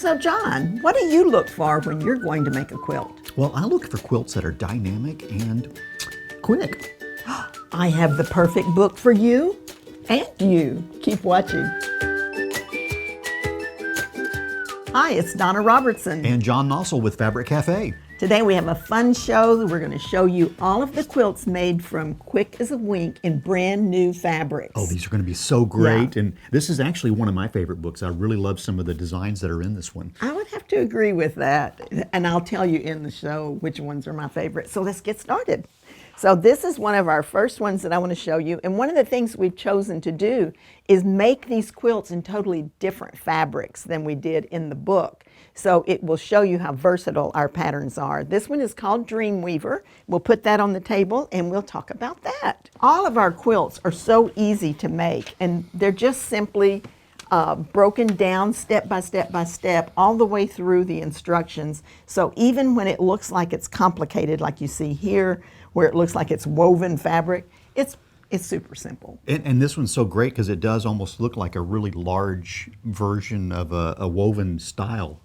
So John, what do you look for when you're going to make a quilt? Well, I look for quilts that are dynamic and quick. I have the perfect book for you and you. Keep watching. Hi, it's Donna Robertson. And John Nossel with Fabric Cafe. Today we have a fun show. We're going to show you all of the quilts made from quick as a wink in brand new fabrics. Oh, these are going to be so great. Yeah. And this is actually one of my favorite books. I really love some of the designs that are in this one. I would have to agree with that. And I'll tell you in the show which ones are my favorite. So let's get started. So this is one of our first ones that I want to show you. And one of the things we've chosen to do is make these quilts in totally different fabrics than we did in the book. So it will show you how versatile our patterns are. This one is called Dreamweaver. We'll put that on the table and we'll talk about that. All of our quilts are so easy to make, and they're just simply broken down step by step by step all the way through the instructions. So even when it looks like it's complicated, like you see here, where it looks like it's woven fabric, it's super simple. And this one's so great because it does almost look like a really large version of a woven style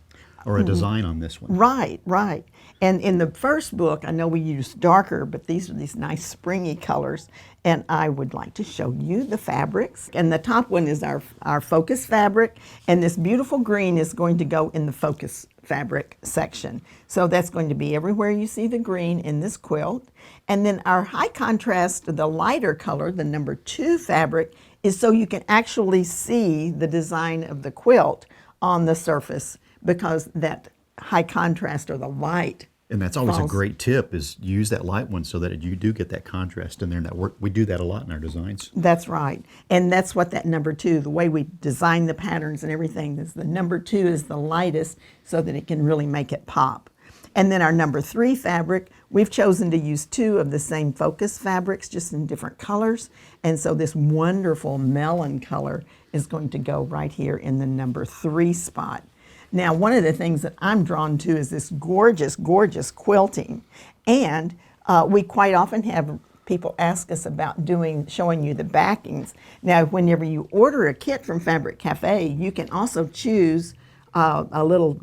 or a design on this one. Right, right. And in the first book, I know we used darker, but these are these nice springy colors. And I would like to show you the fabrics. And the top one is our focus fabric. And this beautiful green is going to go in the focus fabric section. So that's going to be everywhere you see the green in this quilt. And then our high contrast, the lighter color, the number 2 fabric, is so you can actually see the design of the quilt on the surface, because that high contrast or the light. And that's always a great tip, is use that light one so that you do get that contrast in there. And that work, we do that a lot in our designs. That's right. And that's what that number 2, the way we design the patterns and everything, is the number 2 is the lightest so that it can really make it pop. And then our number 3 fabric, we've chosen to use 2 of the same focus fabrics, just in different colors. And so this wonderful melon color is going to go right here in the number 3 spot. Now, one of the things that I'm drawn to is this gorgeous, gorgeous quilting. And we quite often have people ask us about showing you the backings. Now, whenever you order a kit from Fabric Cafe, you can also choose a little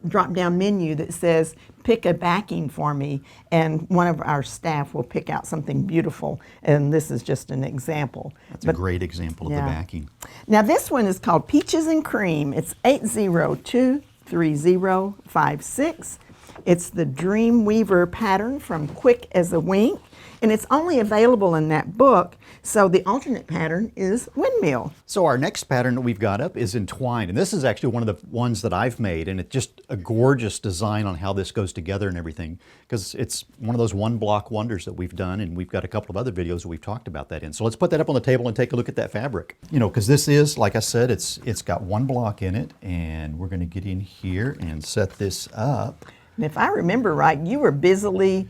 drop-down menu that says, pick a backing for me, and one of our staff will pick out something beautiful, and this is just an example. That's a great example of the backing. Now this one is called Peaches and Cream. It's 80230056. It's the Dreamweaver pattern from Quick as a Wink, and it's only available in that book. So the alternate pattern is Windmill. So our next pattern that we've got up is Entwined, and this is actually one of the ones that I've made, and it's just a gorgeous design on how this goes together and everything, because it's one of those one-block wonders that we've done, and we've got a couple of other videos that we've talked about that in. So let's put that up on the table and take a look at that fabric. You know, because this is, like I said, it's got one block in it, and we're going to get in here and set this up. And if I remember right, you were busily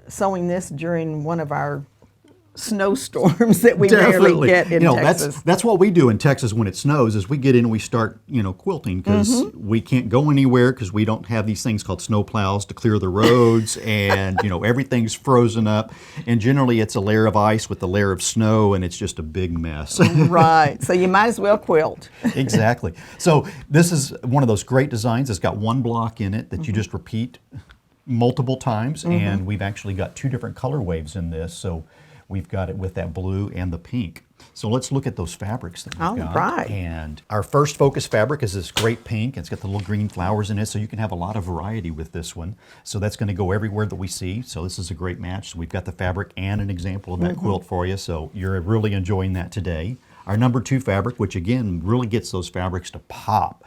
sewing this during one of our snowstorms that we rarely get in Texas. That's what we do in Texas when it snows, is we get in and we start, quilting, because we can't go anywhere because we don't have these things called snow plows to clear the roads, and everything's frozen up, and generally it's a layer of ice with a layer of snow, and it's just a big mess. Right, so you might as well quilt. Exactly. So this is one of those great designs. It's got one block in it that you just repeat multiple times, and we've actually got 2 different color waves in this. So we've got it with that blue and the pink. So let's look at those fabrics that we've got. Right. And our first focus fabric is this great pink. It's got the little green flowers in it, so you can have a lot of variety with this one. So that's going to go everywhere that we see. So this is a great match. So we've got the fabric and an example of that quilt for you. So you're really enjoying that today. Our number 2 fabric, which again really gets those fabrics to pop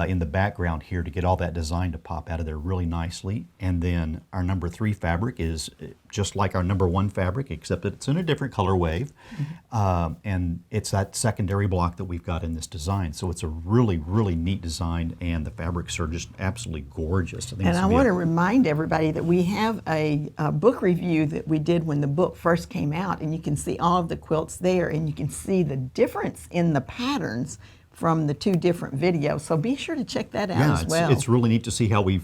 in the background here, to get all that design to pop out of there really nicely. And then our number 3 fabric is just like our number 1 fabric, except that it's in a different color wave. And it's that secondary block that we've got in this design. So it's a really, really neat design, and the fabrics are just absolutely gorgeous. And I want to remind everybody that we have a book review that we did when the book first came out, and you can see all of the quilts there, and you can see the difference in the patterns from the 2 different videos. So be sure to check that out as well. It's really neat to see how you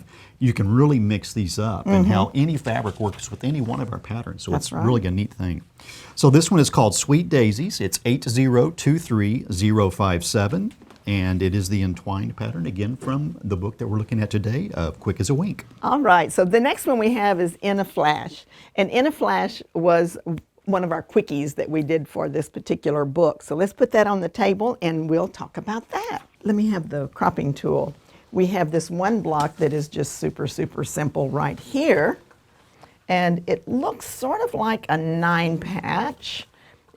can really mix these up, and how any fabric works with any one of our patterns. So it's really a neat thing. So this one is called Sweet Daisies. It's 80230057. And it is the Entwined pattern, again, from the book that we're looking at today, Quick as a Wink. All right, so the next one we have is In a Flash. And In a Flash was one of our quickies that we did for this particular book. So let's put that on the table and we'll talk about that. Let me have the cropping tool. We have this one block that is just super, super simple right here. And it looks sort of like a 9-patch.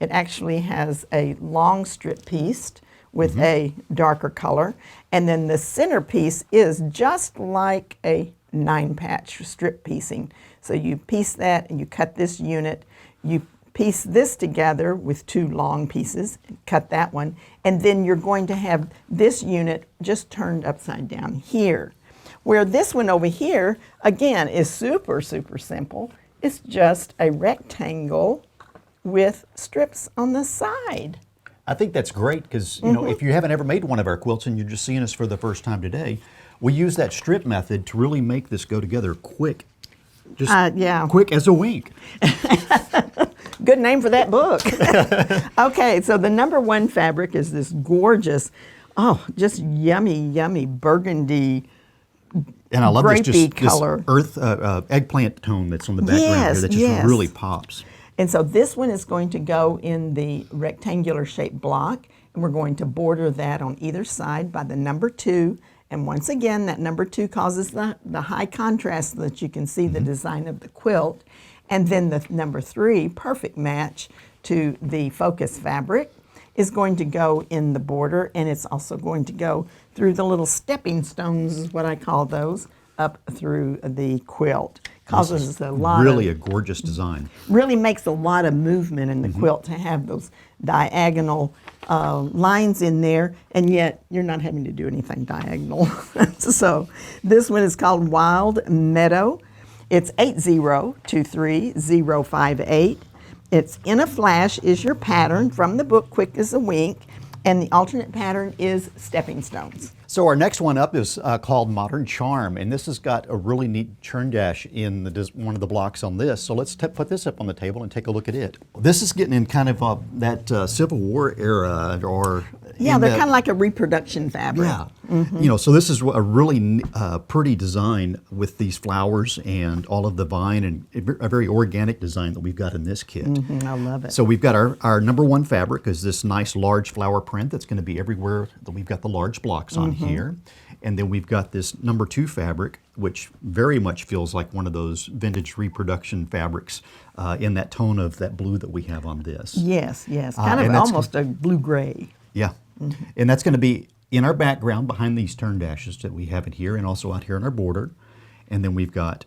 It actually has a long strip piece with a darker color. And then the center piece is just like a 9-patch strip piecing. So you piece that and you cut this unit. You piece this together with 2 long pieces, cut that one, and then you're going to have this unit just turned upside down here. Where this one over here, again, is super, super simple. It's just a rectangle with strips on the side. I think that's great because, you know, if you haven't ever made one of our quilts and you're just seeing us for the first time today, we use that strip method to really make this go together quick. Just quick as a wink. Good name for that book. Okay, so the number 1 fabric is this gorgeous, just yummy, yummy burgundy, and I love this color. Earth eggplant tone that's on the background here that just really pops. And so this one is going to go in the rectangular shaped block, and we're going to border that on either side by the number 2. And once again, that number 2 causes the high contrast so that you can see the design of the quilt. And then the number 3, perfect match to the focus fabric, is going to go in the border, and it's also going to go through the little stepping stones, is what I call those, up through the quilt. Causes a lot really a gorgeous design. Really makes a lot of movement in the quilt to have those diagonal lines in there, and yet you're not having to do anything diagonal. So this one is called Wild Meadow. It's 8023058. It's In a Flash is your pattern from the book Quick as a Wink, and the alternate pattern is Stepping Stones. So our next one up is called Modern Charm, and this has got a really neat churn dash in one of the blocks on this. So let's put this up on the table and take a look at it. This is getting in kind of that Civil War era, or yeah, they're kind of like a reproduction fabric. Yeah, you know, so this is a really pretty design with these flowers and all of the vine, and a very organic design that we've got in this kit. I love it. So we've got our number 1 fabric is this nice large flower print that's going to be everywhere that we've got the large blocks on here. And then we've got this number 2 fabric, which very much feels like one of those vintage reproduction fabrics in that tone of that blue that we have on this. Yes, kind of almost a blue-gray. Yeah, and that's going to be in our background behind these turn dashes that we have it here, and also out here on our border. And then we've got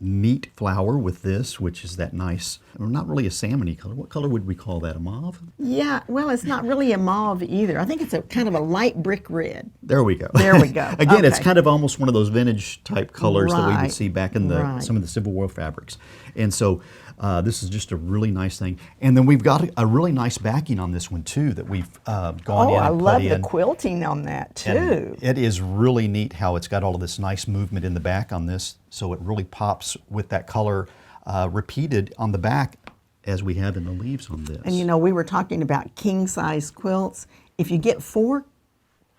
neat flower with this, which is that nice, not really a salmony color. What color would we call that, a mauve? Yeah, well, it's not really a mauve either. I think it's a kind of a light brick red. There we go. There we go. Again, it's kind of almost one of those vintage type colors that we would Right. see back in some of the Civil War fabrics. And so this is just a really nice thing. And then we've got a really nice backing on this one too that we've gone in and I put love in. the quilting on that too. And it is really neat how it's got all of this nice movement in the back on this, so it really pops with that color repeated on the back as we have in the leaves on this. And you know, we were talking about king size quilts. If you get 4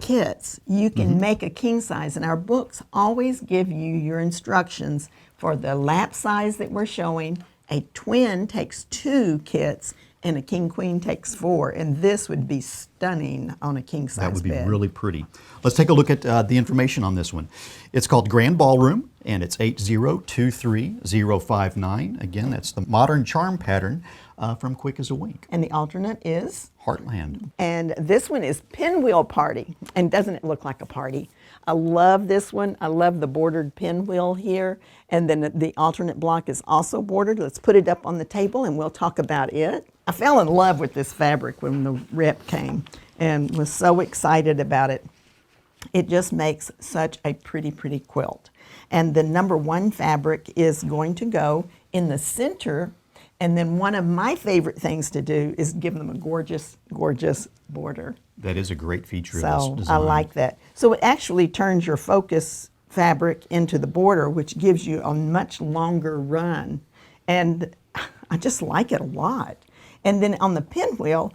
kits, you can make a king size, and our books always give you your instructions for the lap size that we're showing. A twin takes 2 kits, and a king queen takes 4, and this would be stunning on a king size bed. That would be really pretty. Let's take a look at the information on this one. It's called Grand Ballroom, and it's 8023059. Again, that's the Modern Charm pattern from Quick as a Wink. And the alternate is? Heartland. And this one is Pinwheel Party. And doesn't it look like a party? I love this one. I love the bordered pinwheel here. And then the alternate block is also bordered. Let's put it up on the table and we'll talk about it. I fell in love with this fabric when the rep came and was so excited about it. It just makes such a pretty, pretty quilt. And the number 1 fabric is going to go in the center. And then one of my favorite things to do is give them a gorgeous, gorgeous border. That is a great feature of So this design. I like that. So it actually turns your focus fabric into the border, which gives you a much longer run. And I just like it a lot. And then on the pinwheel,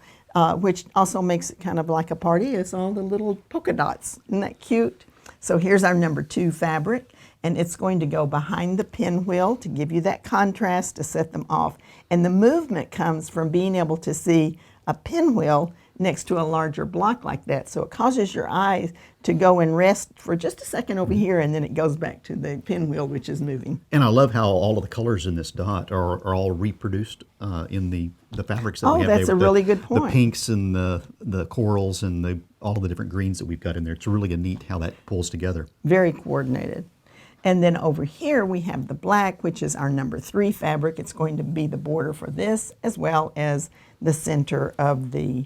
which also makes it kind of like a party. It's all the little polka dots. Isn't that cute? So here's our number 2 fabric, and it's going to go behind the pinwheel to give you that contrast to set them off. And the movement comes from being able to see a pinwheel next to a larger block like that. So it causes your eyes to go and rest for just a second over here, and then it goes back to the pinwheel, which is moving. And I love how all of the colors in this dot are all reproduced in the fabrics that we have. Oh, that's a really good point. The pinks and the corals and all of the different greens that we've got in there. It's really neat how that pulls together. Very coordinated. And then over here we have the black, which is our number 3 fabric. It's going to be the border for this, as well as the center of the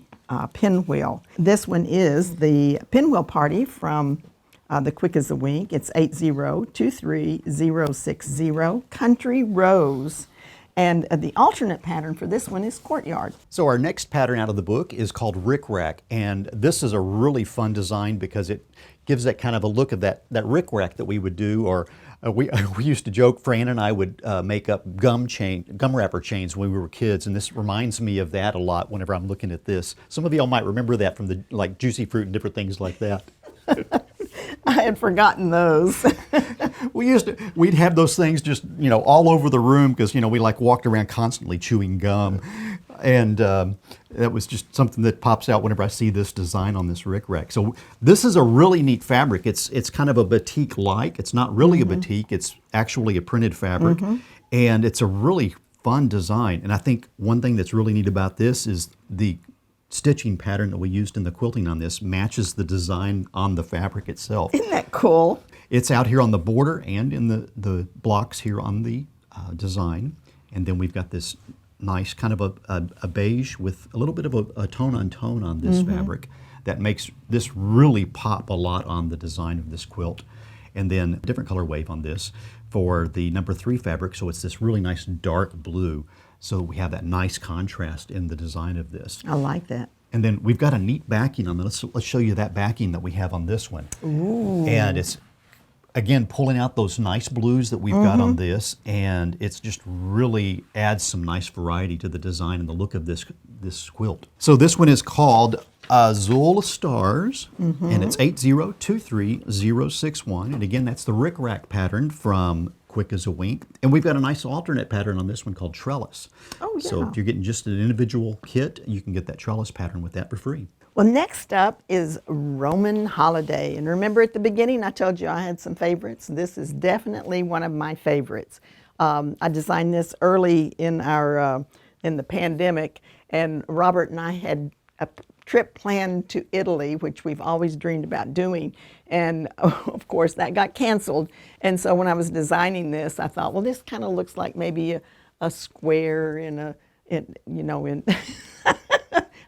pinwheel. This one is the Pinwheel Party from the Quick as a Wink. It's 8023060, Country Rose. And the alternate pattern for this one is Courtyard. So our next pattern out of the book is called Rick Rack, and this is a really fun design because it gives that kind of a look of that Rick Rack that we would do, or we used to joke, Fran and I would make up gum wrapper chains when we were kids, and this reminds me of that a lot whenever I'm looking at this. Some of y'all might remember that from the juicy fruit and different things like that. I had forgotten those. We'd have those things just, all over the room because, we walked around constantly chewing gum. And that was just something that pops out whenever I see this design on this Rick Rack. So this is a really neat fabric. It's kind of a batik-like. It's not really a batik. It's actually a printed fabric. And it's a really fun design. And I think one thing that's really neat about this is the stitching pattern that we used in the quilting on this matches the design on the fabric itself. Isn't that cool? It's out here on the border and in the blocks here on the design. And then we've got this nice kind of a beige with a little bit of a tone on tone on this fabric that makes this really pop a lot on the design of this quilt. And then a different color wave on this for the number 3 fabric. So it's this really nice dark blue. So we have that nice contrast in the design of this. I like that. And then we've got a neat backing on this. Let's show you that backing that we have on this one. Ooh. And it's, again, pulling out those nice blues that we've got on this, and it's just really adds some nice variety to the design and the look of this quilt. So this one is called Azul Stars, and it's 8023061. And again, that's the Rick Rack pattern from Quick as a Wink. And we've got a nice alternate pattern on this one called Trellis. Oh, yeah. So if you're getting just an individual kit, you can get that trellis pattern with that for free. Well, next up is Roman Holiday. And remember at the beginning I told you I had some favorites? This is definitely one of my favorites. I designed this early in the pandemic, and Robert and I had a trip planned to Italy, which we've always dreamed about doing. And of course that got canceled. And so when I was designing this, I thought, well, this kind of looks like maybe a square in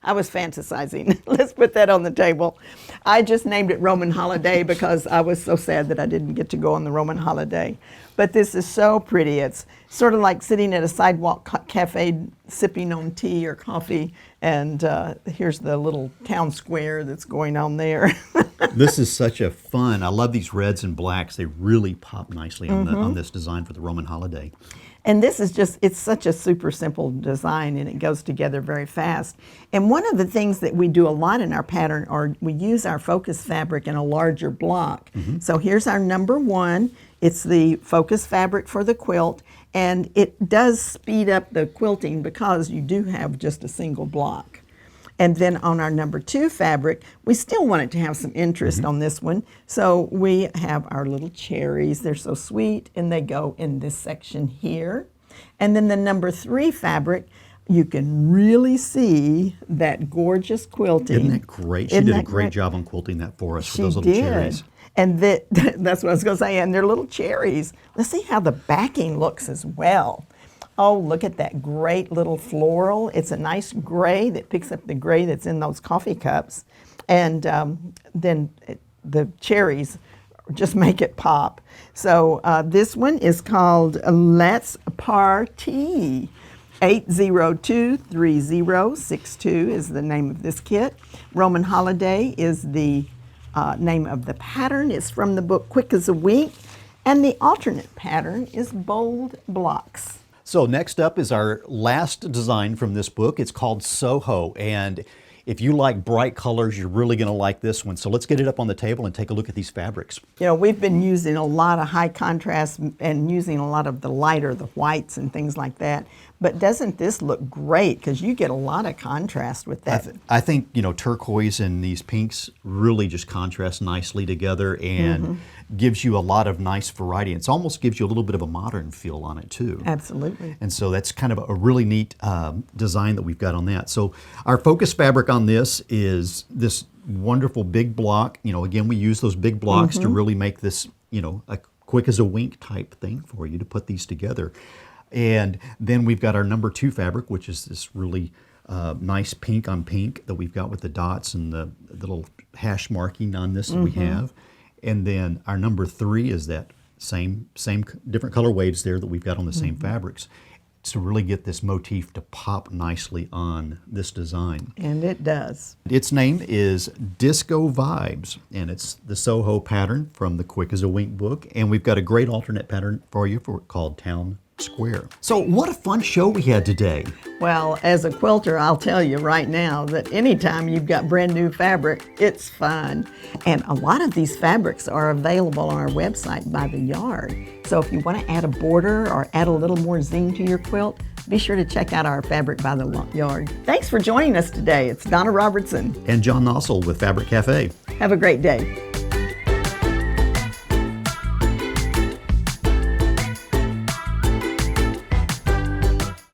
I was fantasizing. Let's put that on the table. I just named it Roman Holiday because I was so sad that I didn't get to go on the Roman Holiday. But this is so pretty. It's sort of like sitting at a sidewalk cafe sipping on tea or coffee, and here's the little town square that's going on there. This is such a fun. I love these reds and blacks. They really pop nicely on this design for the Roman Holiday. And this is just, it's such a super simple design, and it goes together very fast. And one of the things that we do a lot in our pattern are we use our focus fabric in a larger block. So here's our number 1. It's the focus fabric for the quilt, and it does speed up the quilting because you do have just a single block. And then on our number 2 fabric, we still wanted to have some interest on this one. So we have our little cherries. They're so sweet, and they go in this section here. And then the number 3 fabric, you can really see that gorgeous quilting. Isn't that great? She did a great job on quilting that for us with those little cherries. And that's what I was going to say, and they're little cherries. Let's see how the backing looks as well. Oh, look at that great little floral. It's a nice gray that picks up the gray that's in those coffee cups. And then the cherries just make it pop. So this one is called Let's ParTea. 8023062 is the name of this kit. Roman Holiday is the name of the pattern. It's from the book Quick as a Wink. And the alternate pattern is Bold Blocks. So next up is our last design from this book. It's called Soho, and if you like bright colors, you're really going to like this one. So let's get it up on the table and take a look at these fabrics. You know, we've been using a lot of high contrast and using a lot of the lighter, the whites and things like that. But doesn't this look great? Because you get a lot of contrast with that. I think, you know, turquoise and these pinks really just contrast nicely together and gives you a lot of nice variety. It almost gives you a little bit of a modern feel on it too. Absolutely. And so that's kind of a really neat design that we've got on that. So our focus fabric on this is this wonderful big block. You know, again, we use those big blocks to really make this, you know, a quick as a wink type thing for you to put these together. And then we've got our number 2 fabric, which is this really nice pink on pink that we've got with the dots and the little hash marking on this that we have. And then our number 3 is that same different color waves there that we've got on the same fabrics to really get this motif to pop nicely on this design. And it does. Its name is Disco Vibes, and it's the Soho pattern from the Quick as a Wink book. And we've got a great alternate pattern for you called Town Square. So what a fun show we had today. Well, as a quilter, I'll tell you right now that anytime you've got brand new fabric, it's fun. And a lot of these fabrics are available on our website by the yard. So if you want to add a border or add a little more zing to your quilt, be sure to check out our Fabric by the Yard. Thanks for joining us today. It's Donna Robertson. And John Nossel with Fabric Cafe. Have a great day.